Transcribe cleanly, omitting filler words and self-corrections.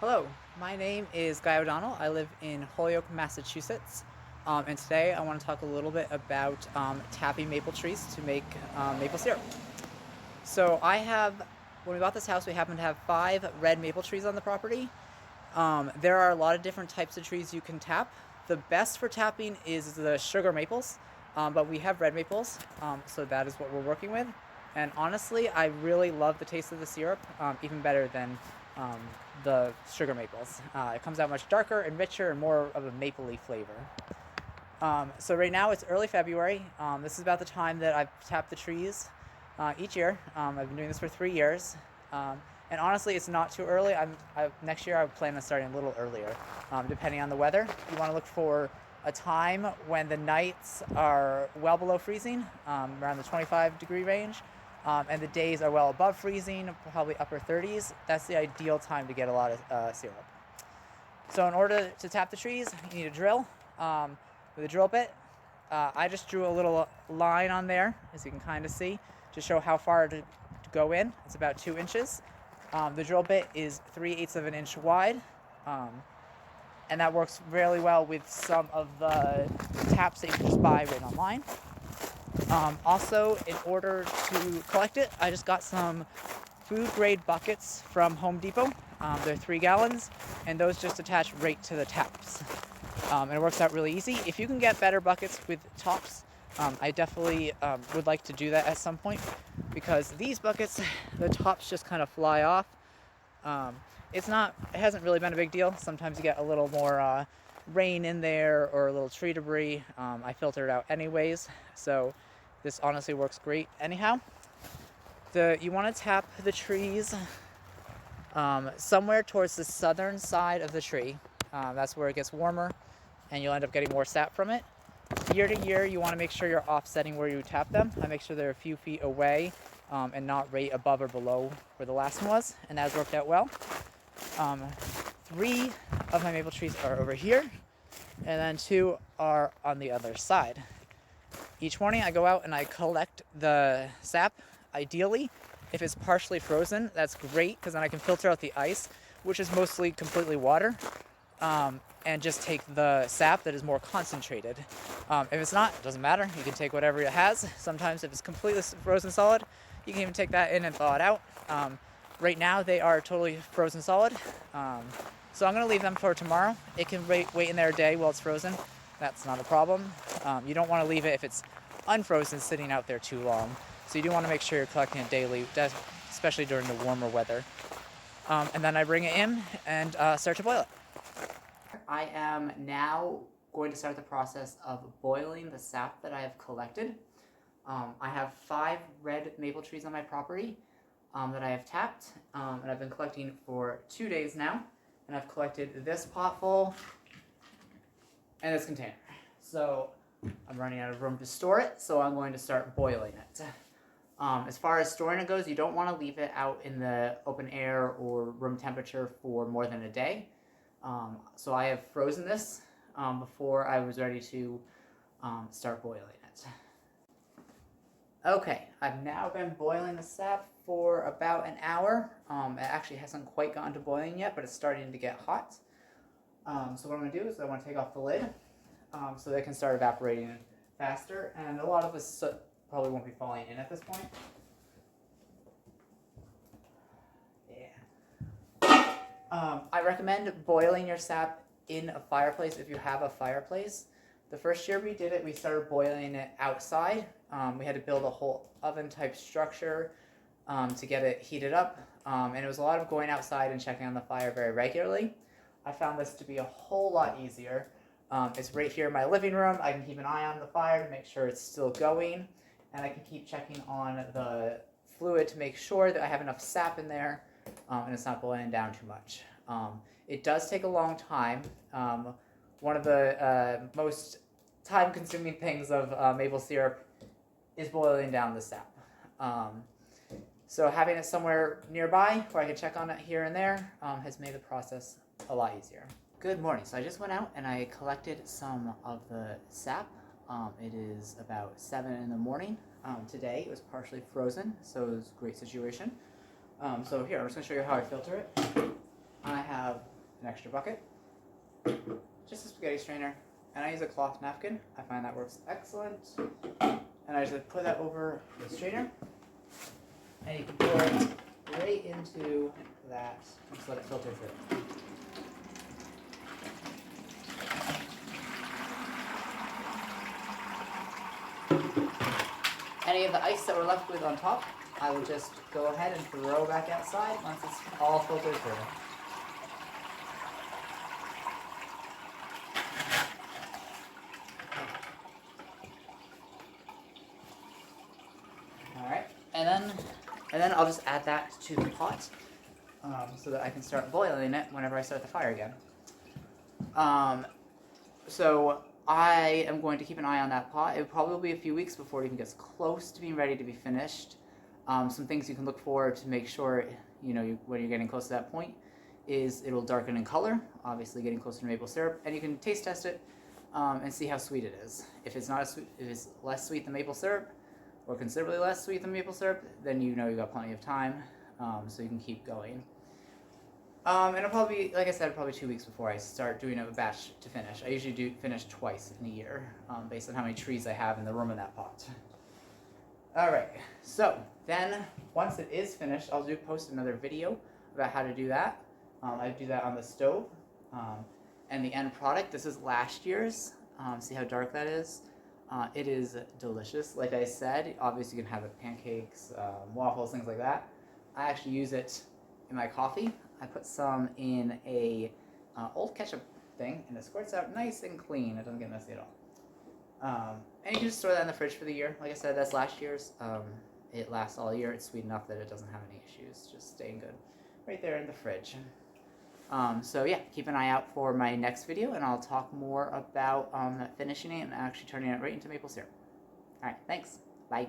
Hello, my name is Guy O'Donnell. I live in Holyoke, Massachusetts. And today I want to talk a little bit about tapping maple trees to make maple syrup. So when we bought this house, we happen to have 5 red maple trees on the property. There are a lot of different types of trees you can tap. The best for tapping is the sugar maples, but we have red maples, so that is what we're working with. And honestly, I really love the taste of the syrup, even better than um, the sugar maples. It comes out much darker and richer and more of a mapley flavor. So right now it's early February. This is about the time that I've tapped the trees each year. I've been doing this for 3 years. And honestly, it's not too early. Next year I plan on starting a little earlier, depending on the weather. You want to look for a time when the nights are well below freezing, around the 25-degree range, and the days are well above freezing, probably upper 30s. That's the ideal time to get a lot of syrup. So in order to tap the trees, you need a drill with a drill bit. I just drew a little line on there, as you can kind of see, to show how far to go in. It's about 2 inches. The drill bit is 3/8 of an inch wide, um, and that works really well with some of the taps that you can just buy right online. Also, in order to collect it, I just got some food grade buckets from Home Depot. They're 3 gallons, and those just attach right to the taps. And it works out really easy. If you can get better buckets with tops, I definitely would like to do that at some point, because these buckets, the tops just kind of fly off. Um, it hasn't really been a big deal. Sometimes you get a little more rain in there or a little tree debris. I filter it out anyways, so this honestly works great anyhow. You want to tap the trees somewhere towards the southern side of the tree. That's where it gets warmer and you'll end up getting more sap from it. Year to year, you want to make sure you're offsetting where you tap them. I make sure they're a few feet away and not right above or below where the last one was, and that has worked out well. 3 of my maple trees are over here, and then 2 are on the other side. Each morning I go out and I collect the sap. Ideally, if it's partially frozen, that's great, because then I can filter out the ice, which is mostly completely water, and just take the sap that is more concentrated. If it's not, it doesn't matter. You can take whatever it has. Sometimes if it's completely frozen solid, you can even take that in and thaw it out. Right now they are totally frozen solid, so I'm going to leave them for tomorrow. It can wait in there a day while it's frozen. That's not a problem. You don't want to leave it if it's unfrozen sitting out there too long. So you do want to make sure you're collecting it daily, especially during the warmer weather. And then I bring it in and start to boil it. I am now going to start the process of boiling the sap that I have collected. I have 5 red maple trees on my property that I have tapped, and I've been collecting for 2 days now. And I've collected this pot full and this container. So I'm running out of room to store it, so I'm going to start boiling it. As far as storing it goes, you don't want to leave it out in the open air or room temperature for more than a day. So I have frozen this before I was ready to start boiling it. Okay, I've now been boiling the sap for about an hour. It actually hasn't quite gotten to boiling yet, but it's starting to get hot. So what I'm going to do is I want to take off the lid so they can start evaporating faster, and a lot of this soot probably won't be falling in at this point. Yeah. I recommend boiling your sap in a fireplace if you have a fireplace. The first year we did it, we started boiling it outside. We had to build a whole oven-type structure to get it heated up, and it was a lot of going outside and checking on the fire very regularly. I found this to be a whole lot easier. It's right here in my living room. I can keep an eye on the fire to make sure it's still going, and I can keep checking on the fluid to make sure that I have enough sap in there and it's not boiling down too much. It does take a long time. One of the most time-consuming things of maple syrup is boiling down the sap. So having it somewhere nearby where I can check on it here and there has made the process a lot easier. Good morning. So I just went out and I collected some of the sap. It is about 7 in the morning. Today it was partially frozen, so it was a great situation. So here, I'm just going to show you how I filter it. I have an extra bucket, just a spaghetti strainer, and I use a cloth napkin. I find that works excellent. And I just put that over the strainer, and you can pour it right into that and just let it filter through. Any of the ice that we're left with on top, I will just go ahead and throw back outside once it's all filtered through. Alright, and then I'll just add that to the pot so that I can start boiling it whenever I start the fire again. So I am going to keep an eye on that pot. It will probably be a few weeks before it even gets close to being ready to be finished. Some things you can look for to make sure, when you're getting close to that point is it'll darken in color, obviously getting closer to maple syrup, and you can taste test it and see how sweet it is. If it's not as sweet, if it's less sweet than maple syrup, or considerably less sweet than maple syrup, then you know you've got plenty of time, so you can keep going. And it'll probably be, like I said, probably 2 weeks before I start doing a batch to finish. I usually do finish twice in a year, based on how many trees I have in the room in that pot. Alright, so then once it is finished, I'll post another video about how to do that. I do that on the stove. And the end product, this is last year's. See how dark that is? It is delicious. Like I said, obviously you can have it pancakes, waffles, things like that. I actually use it in my coffee. I put some in a old ketchup thing, and it squirts out nice and clean. It doesn't get messy at all. And you can just store that in the fridge for the year. Like I said, that's last year's. It lasts all year. It's sweet enough that it doesn't have any issues. Just staying good right there in the fridge. So yeah, keep an eye out for my next video, and I'll talk more about finishing it and actually turning it right into maple syrup. Alright, thanks. Bye.